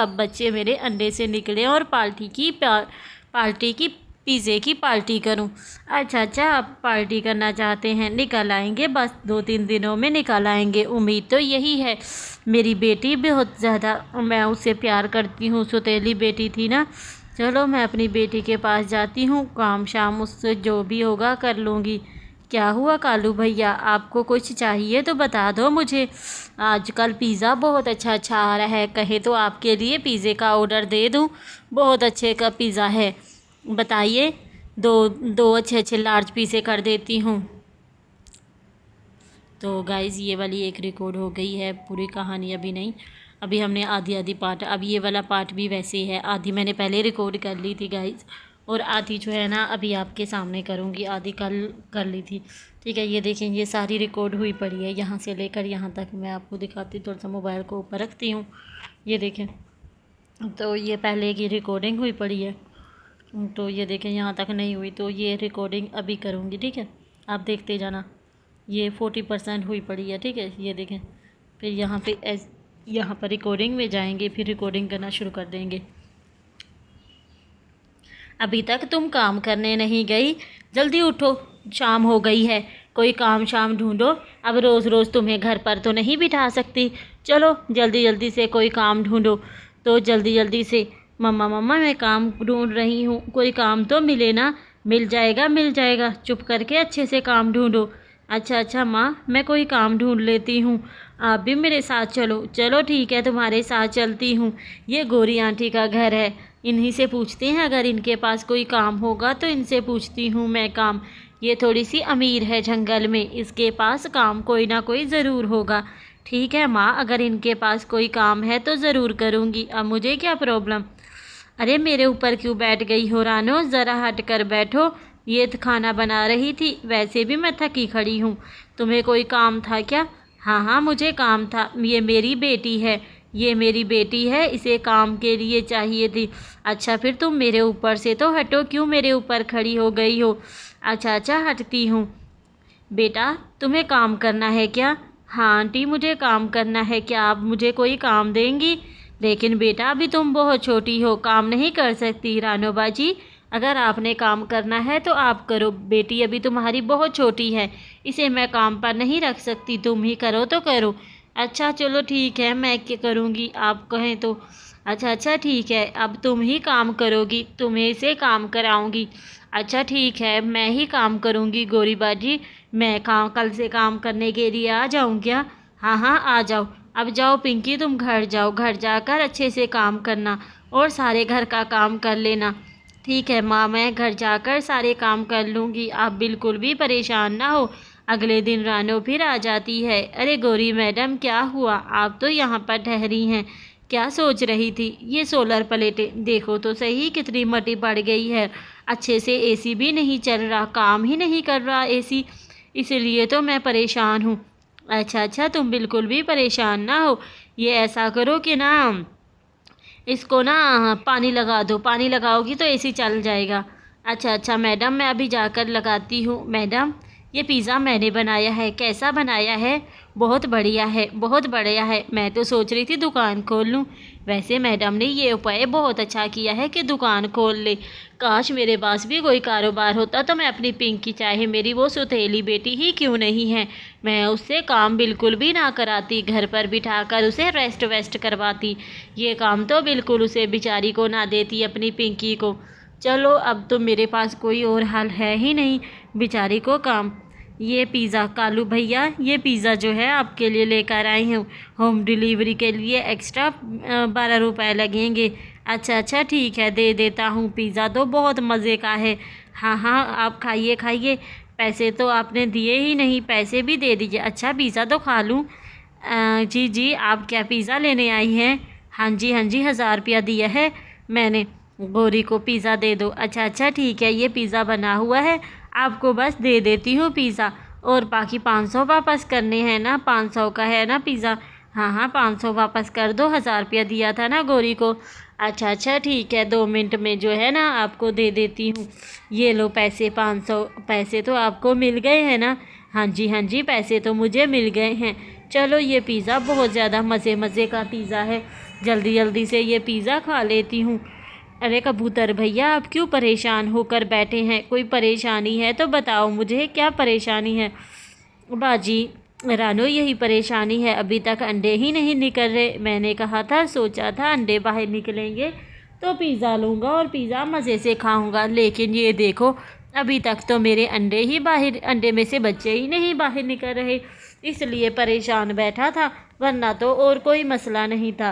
अब बच्चे मेरे अंडे से निकले और पार्टी की पिज़्ज़े की पार्टी करूं। अच्छा आप पार्टी करना चाहते हैं, निकल आएंगे, बस 2-3 दिनों में निकल आएंगे। उम्मीद तो यही है। मेरी बेटी बहुत ज़्यादा, मैं उससे प्यार करती हूँ, सौतेली बेटी थी ना। चलो मैं अपनी बेटी के पास जाती हूँ, काम शाम उससे जो भी होगा कर लूँगी। क्या हुआ कालू भैया, आपको कुछ चाहिए तो बता दो मुझे। आजकल पिज़्ज़ा बहुत अच्छा आ रहा है, कहे तो आपके लिए पिज़्ज़े का ऑर्डर दे दूं। बहुत अच्छे का पिज़्ज़ा है, बताइए। दो अच्छे लार्ज पीसे कर देती हूँ। तो गाइज़ ये वाली एक रिकॉर्ड हो गई है, पूरी कहानी अभी नहीं, अभी हमने आधी पार्ट, अब ये वाला पार्ट भी वैसे ही है। आधी मैंने पहले रिकॉर्ड कर ली थी गाइज़, और आधी जो है ना अभी आपके सामने करूँगी, आधी कल कर ली थी। ठीक है, ये देखें, ये सारी रिकॉर्ड हुई पड़ी है, यहाँ से लेकर यहाँ तक। मैं आपको दिखाती हूँ, थोड़ा सा मोबाइल को ऊपर रखती हूँ, ये देखें। तो ये पहले की रिकॉर्डिंग हुई पड़ी है, तो ये देखें यहाँ तक नहीं हुई, तो ये रिकॉर्डिंग अभी करूँगी। ठीक है, आप देखते जाना। ये 40% हुई पड़ी है। ठीक है, ये देखें। फिर यहाँ पर रिकॉर्डिंग में जाएंगे, फिर रिकॉर्डिंग करना शुरू कर देंगे। अभी तक तुम काम करने नहीं गई, जल्दी उठो, शाम हो गई है, कोई काम शाम ढूंढो। अब रोज़ रोज़ तुम्हें घर पर तो नहीं बिठा सकती, चलो जल्दी से कोई काम ढूंढो। तो जल्दी से मम्मा मैं काम ढूंढ रही हूँ, कोई काम तो मिले ना। मिल जाएगा, चुप करके अच्छे से काम ढूंढो। अच्छा माँ, मैं कोई काम ढूंढ लेती हूँ, आप भी मेरे साथ चलो। चलो ठीक है, तुम्हारे साथ चलती हूँ। ये गोरी आंटी का घर है, इन्हीं से पूछते हैं, अगर इनके पास कोई काम होगा तो इनसे पूछती हूँ मैं काम। ये थोड़ी सी अमीर है जंगल में, इसके पास काम कोई ना कोई ज़रूर होगा। ठीक है माँ, अगर इनके पास कोई काम है तो ज़रूर करूँगी, अब मुझे क्या प्रॉब्लम। अरे मेरे ऊपर क्यों बैठ गई हो रानो, ज़रा हट कर बैठो। ये खाना बना रही थी, वैसे भी मैं थकी खड़ी हूँ। तुम्हें कोई काम था क्या। हाँ मुझे काम था, ये मेरी बेटी है, इसे काम के लिए चाहिए थी। अच्छा फिर तुम मेरे ऊपर से तो हटो, क्यों मेरे ऊपर खड़ी हो गई हो। अच्छा हटती हूँ। बेटा तुम्हें काम करना है क्या। हाँ आंटी मुझे काम करना है, क्या आप मुझे कोई काम देंगी। लेकिन बेटा अभी तुम बहुत छोटी हो, काम नहीं कर सकती। रानो बाजी, अगर आपने काम करना है तो आप करो, बेटी अभी तुम्हारी बहुत छोटी है, इसे मैं काम पर नहीं रख सकती, तुम ही करो तो करो। अच्छा चलो ठीक है, मैं क्या करूँगी, आप कहें तो। अच्छा ठीक है, अब तुम ही काम करोगी, तुम्हें इसे काम कराऊँगी। अच्छा ठीक है, मैं ही काम करूँगी गोरी बाजी। मैं कल से काम करने के लिए आ जाऊँ क्या। हाँ आ जाओ। अब जाओ पिंकी, तुम घर जाओ, घर जाकर अच्छे से काम करना और सारे घर का काम कर लेना। ठीक है माँ, मैं घर जाकर सारे काम कर लूँगी, आप बिल्कुल भी परेशान ना हो। अगले दिन रानो फिर आ जाती है। अरे गौरी मैडम क्या हुआ, आप तो यहाँ पर ठहरी हैं, क्या सोच रही थी। ये सोलर प्लेटें देखो तो सही कितनी मटी पड़ गई है, अच्छे से एसी भी नहीं चल रहा, काम ही नहीं कर रहा एसी, इसलिए तो मैं परेशान हूँ। अच्छा तुम बिल्कुल भी परेशान ना हो, ये ऐसा करो कि ना इसको ना पानी लगा दो, पानी लगाओगी तो एसी चल जाएगा। अच्छा मैडम, मैं अभी जाकर लगाती हूँ। मैडम ये पिज़्ज़ा मैंने बनाया है, कैसा बनाया है। बहुत बढ़िया है, मैं तो सोच रही थी दुकान खोल लूँ। वैसे मैडम ने ये उपाय बहुत अच्छा किया है कि दुकान खोल ले। काश मेरे पास भी कोई कारोबार होता तो मैं अपनी पिंकी, चाहे मेरी वो सौतेली बेटी ही क्यों नहीं है, मैं उससे काम बिल्कुल भी ना कराती, घर पर बिठाकर उसे रेस्ट वेस्ट करवाती। ये काम तो बिल्कुल उसे बेचारी को ना देती, अपनी पिंकी को। चलो अब तो मेरे पास कोई और हल है ही नहीं, बेचारी को काम। ये पिज़्ज़ा कालू भैया, ये पिज़्ज़ा जो है आपके लिए लेकर आई हूँ, होम डिलीवरी के लिए एक्स्ट्रा 12 रुपये लगेंगे। अच्छा ठीक है, दे देता हूँ। पिज़्ज़ा तो बहुत मज़े का है। हाँ आप खाइए, पैसे तो आपने दिए ही नहीं, पैसे भी दे दीजिए। अच्छा पिज़्ज़ा तो खा लूँ। जी आप क्या पिज़्ज़ा लेने आई हैं। हाँ जी 1000 रुपया दिया है मैंने, गौरी को पिज़्ज़ा दे दो। अच्छा ठीक है, ये पिज़्ज़ा बना हुआ है, आपको बस दे देती हूँ पिज़्ज़ा, और बाकी 500 वापस करने हैं ना, 500 का है ना पिज़्ज़ा। हाँ 500 वापस कर दो, 1000 रुपया दिया था ना गौरी को। अच्छा ठीक है, 2 मिनट में जो है ना आपको दे देती हूँ। ये लो पैसे, 500 पैसे तो आपको मिल गए हैं ना। हाँ जी पैसे तो मुझे मिल गए हैं। चलो ये पिज़्ज़ा बहुत ज़्यादा मज़े का पिज़्ज़ा है, जल्दी जल्दी से ये पिज़्ज़ा खा लेती हूँ। अरे कबूतर भैया, आप क्यों परेशान होकर बैठे हैं? कोई परेशानी है तो बताओ मुझे, क्या परेशानी है? बाजी रानो, यही परेशानी है, अभी तक अंडे ही नहीं निकल रहे। मैंने कहा था, सोचा था अंडे बाहर निकलेंगे तो पिज़्ज़ा लूँगा और पिज़्ज़ा मज़े से खाऊँगा, लेकिन ये देखो अभी तक तो मेरे अंडे में से बच्चे ही नहीं बाहर निकल रहे, इसलिए परेशान बैठा था, वरना तो और कोई मसला नहीं था।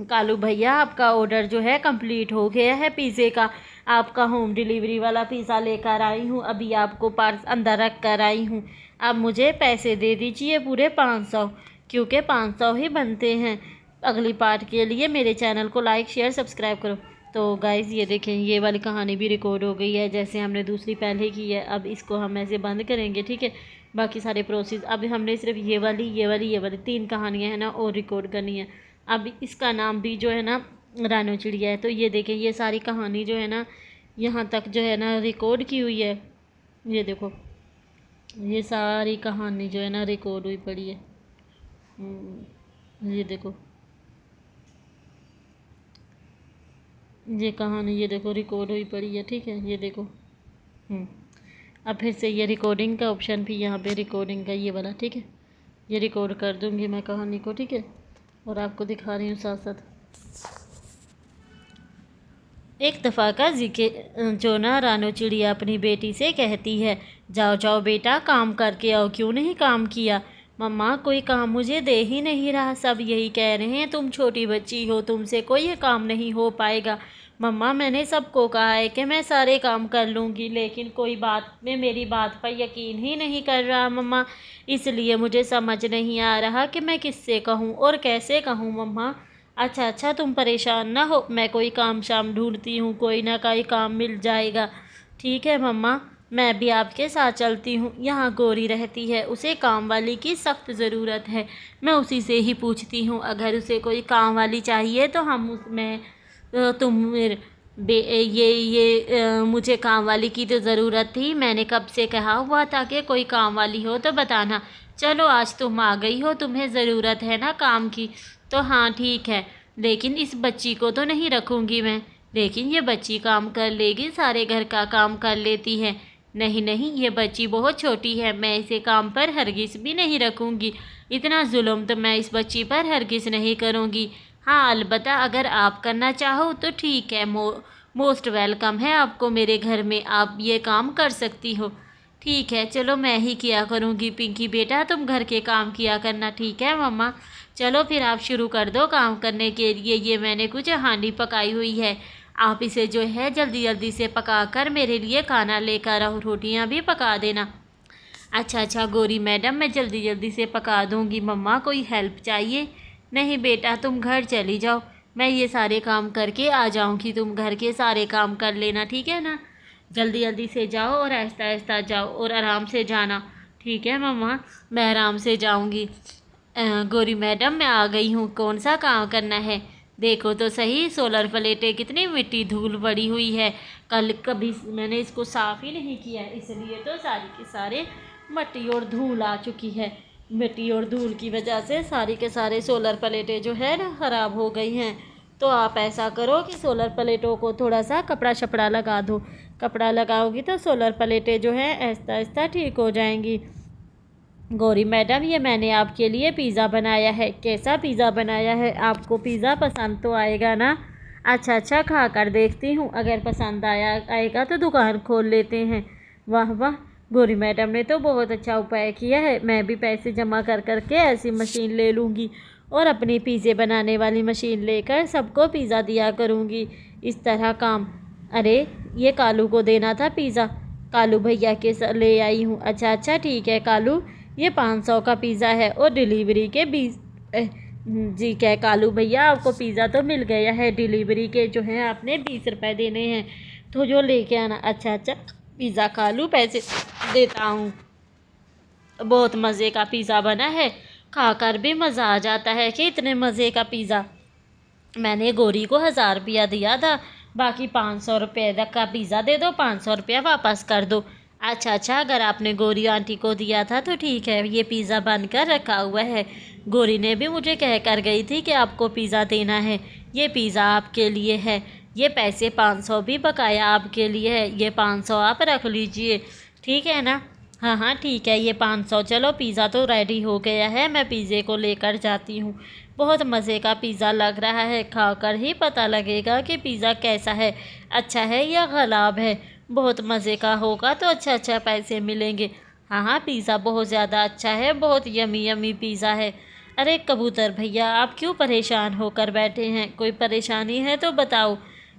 कालू भैया, आपका ऑर्डर जो है कंप्लीट हो गया है पिज़्ज़े का। आपका होम डिलीवरी वाला पिज़्ज़ा लेकर आई हूँ, अभी आपको पार्स अंदर रख कर आई हूँ। अब मुझे पैसे दे दीजिए पूरे 500, क्योंकि 500 ही बनते हैं। अगली पार्ट के लिए मेरे चैनल को लाइक शेयर सब्सक्राइब करो। तो गाइज़ ये देखें, ये वाली कहानी भी रिकॉर्ड हो गई है, जैसे हमने दूसरी पहले की है। अब इसको हम ऐसे बंद करेंगे, ठीक है। बाकी सारे प्रोसेस अब हमने सिर्फ ये वाली 3 कहानियाँ हैं ना और रिकॉर्ड करनी है। अब इसका नाम भी जो है ना रानो चिड़िया है। तो ये देखें, ये सारी कहानी जो है ना यहाँ तक जो है ना रिकॉर्ड की हुई है। ये देखो, ये सारी कहानी जो है ना रिकॉर्ड हुई पड़ी है। ये देखो, ये कहानी ये देखो रिकॉर्ड हुई पड़ी है, ठीक है। ये देखो अब फिर से ये रिकॉर्डिंग का ऑप्शन भी यहाँ पे रिकॉर्डिंग का ये वाला, ठीक है। ये रिकॉर्ड कर दूँगी मैं कहानी को, ठीक है, और आपको दिखा रही हूँ साथ साथ। एक दफ़ा का जिक्र जो ना रानो चिड़िया अपनी बेटी से कहती है, जाओ जाओ बेटा काम करके आओ, क्यों नहीं काम किया? मम्मा कोई काम मुझे दे ही नहीं रहा, सब यही कह रहे हैं तुम छोटी बच्ची हो, तुमसे कोई काम नहीं हो पाएगा। मम्मा मैंने सबको कहा है कि मैं सारे काम कर लूँगी, लेकिन कोई बात में मेरी बात पर यकीन ही नहीं कर रहा मम्मा, इसलिए मुझे समझ नहीं आ रहा कि मैं किससे कहूँ और कैसे कहूँ मम्मा। अच्छा तुम परेशान ना हो, मैं कोई काम शाम ढूंढती हूँ, कोई ना कोई काम मिल जाएगा। ठीक है मम्मा, मैं भी आपके साथ चलती हूँ। यहाँ गोरी रहती है, उसे काम वाली की सख्त ज़रूरत है, मैं उसी से ही पूछती हूँ। अगर उसे कोई काम वाली चाहिए तो हम उसमें तुम मुझे काम वाली की तो ज़रूरत थी, मैंने कब से कहा हुआ था कि कोई काम वाली हो तो बताना। चलो आज तुम आ गई हो, तुम्हें ज़रूरत है ना काम की, तो हाँ ठीक है, लेकिन इस बच्ची को तो नहीं रखूँगी मैं। लेकिन ये बच्ची काम कर लेगी, सारे घर का काम कर लेती है। नहीं ये बच्ची बहुत छोटी है, मैं इसे काम पर हरगिज़ भी नहीं रखूँगी। इतना जुल्म तो मैं इस बच्ची पर हरगिज़ नहीं करूँगी। हाँ अलबत्ता अगर आप करना चाहो तो ठीक है, मोस्ट वेलकम है आपको मेरे घर में, आप ये काम कर सकती हो। ठीक है चलो मैं ही किया करूँगी, पिंकी बेटा तुम घर के काम किया करना, ठीक है मम्मा। चलो फिर आप शुरू कर दो काम करने के लिए। ये मैंने कुछ हांडी पकाई हुई है, आप इसे जो है जल्दी जल्दी से पका कर मेरे लिए खाना लेकर आओ, रोटियां भी पका देना। अच्छा गोरी मैडम, मैं जल्दी जल्दी से पका दूंगी। मम्मा कोई हेल्प चाहिए? नहीं बेटा तुम घर चली जाओ, मैं ये सारे काम करके आ जाऊंगी, तुम घर के सारे काम कर लेना, ठीक है ना। जल्दी जल्दी से जाओ और आहिस्ता आहिस्ता जाओ और आराम से जाना, ठीक है मम्मा, मैं आराम से जाऊंगी। गोरी मैडम मैं आ गई हूँ, कौन सा काम करना है? देखो तो सही, सोलर प्लेटें कितनी मिट्टी धूल पड़ी हुई है, कभी मैंने इसको साफ़ ही नहीं किया, इसलिए तो सारी के सारे मिट्टी और धूल आ चुकी है। मिट्टी और धूल की वजह से सारी के सारे सोलर प्लेटें जो है ना ख़राब हो गई हैं। तो आप ऐसा करो कि सोलर प्लेटों को थोड़ा सा कपड़ा शपड़ा लगा दो, कपड़ा लगाओगी तो सोलर प्लेटें जो है आहिस्ता आहिस्ता ठीक हो जाएंगी। गौरी मैडम ये मैंने आपके लिए पिज़्ज़ा बनाया है, कैसा पिज़्ज़ा बनाया है? आपको पिज़्ज़ा पसंद तो आएगा ना? अच्छा खा कर देखती हूँ, अगर पसंद आएगा तो दुकान खोल लेते हैं। वाह गौरी मैडम ने तो बहुत अच्छा उपाय किया है, मैं भी पैसे जमा कर करके ऐसी मशीन ले लूँगी और अपनी पिज़्ज़े बनाने वाली मशीन लेकर सबको पिज़्ज़ा दिया करूँगी। इस तरह काम। अरे ये कालू को देना था पिज़्ज़ा, कालू भैया के ले आई हूँ। अच्छा ठीक है कालू, ये 500 का पिज़्ज़ा है और डिलीवरी के 20 जी क्या कालू भैया, आपको पिज़्ज़ा तो मिल गया है, डिलीवरी के जो हैं आपने 20 रुपये देने हैं, तो जो लेके आना। अच्छा पिज़्ज़ा कालू पैसे देता हूँ। बहुत मज़े का पिज़्ज़ा बना है, खाकर भी मज़ा आ जाता है कि इतने मज़े का पिज़्ज़ा। मैंने गौरी को 1000 रुपया दिया था, बाकी 500 रुपये तक का पिज़्ज़ा दे दो, 500 रुपया वापस कर दो। अच्छा अगर आपने गौरी आंटी को दिया था तो ठीक है, ये पिज़्ज़ा बनकर रखा हुआ है, गौरी ने भी मुझे कह कर गई थी कि आपको पिज़्ज़ा देना है, ये पिज़्ज़ा आपके लिए है, ये पैसे 500 भी बकाया आपके लिए है, ये 500 आप रख लीजिए, ठीक है ना। हाँ हाँ ठीक है, ये 500। चलो पिज़्ज़ा तो रेडी हो गया है, मैं पिज़्ज़े को लेकर जाती हूँ। बहुत मज़े का पिज़्ज़ा लग रहा है, खाकर ही पता लगेगा कि पिज़्ज़ा कैसा है, अच्छा है या ख़राब है। बहुत मज़े का होगा तो अच्छा पैसे मिलेंगे। हाँ हाँ पिज़्ज़ा बहुत ज़्यादा अच्छा है, बहुत यमी यमी पिज़्ज़ा है। अरे कबूतर भैया, आप क्यों परेशान होकर बैठे हैं? कोई परेशानी है तो बताओ।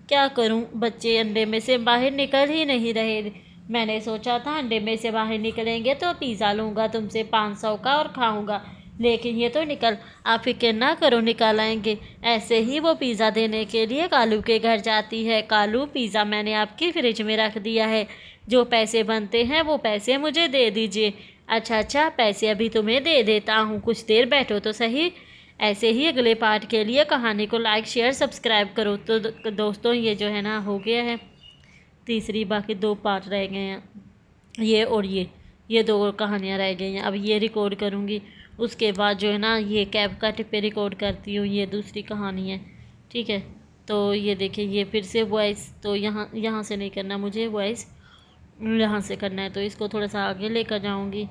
क्या करूं, बच्चे अंडे में से बाहर निकल ही नहीं रहे। मैंने सोचा था अंडे में से बाहर निकलेंगे तो पिज़्ज़ा लूँगा तुमसे 500 का और खाऊंगा, लेकिन ये तो निकल। आप फिक्र ना करो, निकल आएंगे। ऐसे ही वो पिज़्ज़ा देने के लिए कालू के घर जाती है। कालू, पिज़्ज़ा मैंने आपकी फ्रिज में रख दिया है, जो पैसे बनते हैं वो पैसे मुझे दे दीजिए। अच्छा, पैसे अभी तुम्हें दे देता हूँ, कुछ देर बैठो तो सही। ऐसे ही अगले पार्ट के लिए कहानी को लाइक शेयर सब्सक्राइब करो। तो दोस्तों ये जो है ना हो गया है तीसरी, बाकी 2 पार्ट रह गए हैं, ये और ये 2 कहानियाँ रह गई हैं। अब ये रिकॉर्ड करूँगी, उसके बाद जो है ना ये कैप कट पे रिकॉर्ड करती हूँ, ये दूसरी कहानी है, ठीक है। तो ये देखिए, ये फिर से वॉइस, तो यहाँ से नहीं करना मुझे वॉइस, यहाँ से करना है। तो इसको थोड़ा सा आगे लेकर जाऊँगी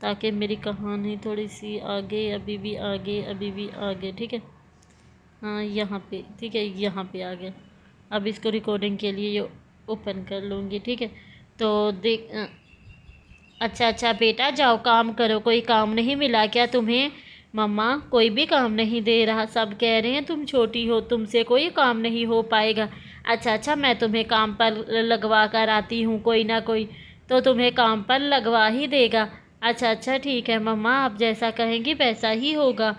ताकि मेरी कहानी थोड़ी सी आगे, अभी भी आगे, ठीक है। हाँ यहाँ पे, ठीक है, यहाँ पे आ गया। अब इसको रिकॉर्डिंग के लिए ये ओपन कर लूँगी, ठीक है। तो देख अच्छा बेटा, जाओ काम करो। कोई काम नहीं मिला क्या तुम्हें? मम्मा कोई भी काम नहीं दे रहा, सब कह रहे हैं तुम छोटी हो, तुमसे कोई काम नहीं हो पाएगा। अच्छा मैं तुम्हें काम पर लगवा कर आती हूँ, कोई ना कोई तो तुम्हें काम पर लगवा ही देगा। अच्छा ठीक है मम्मा, आप जैसा कहेंगी वैसा ही होगा।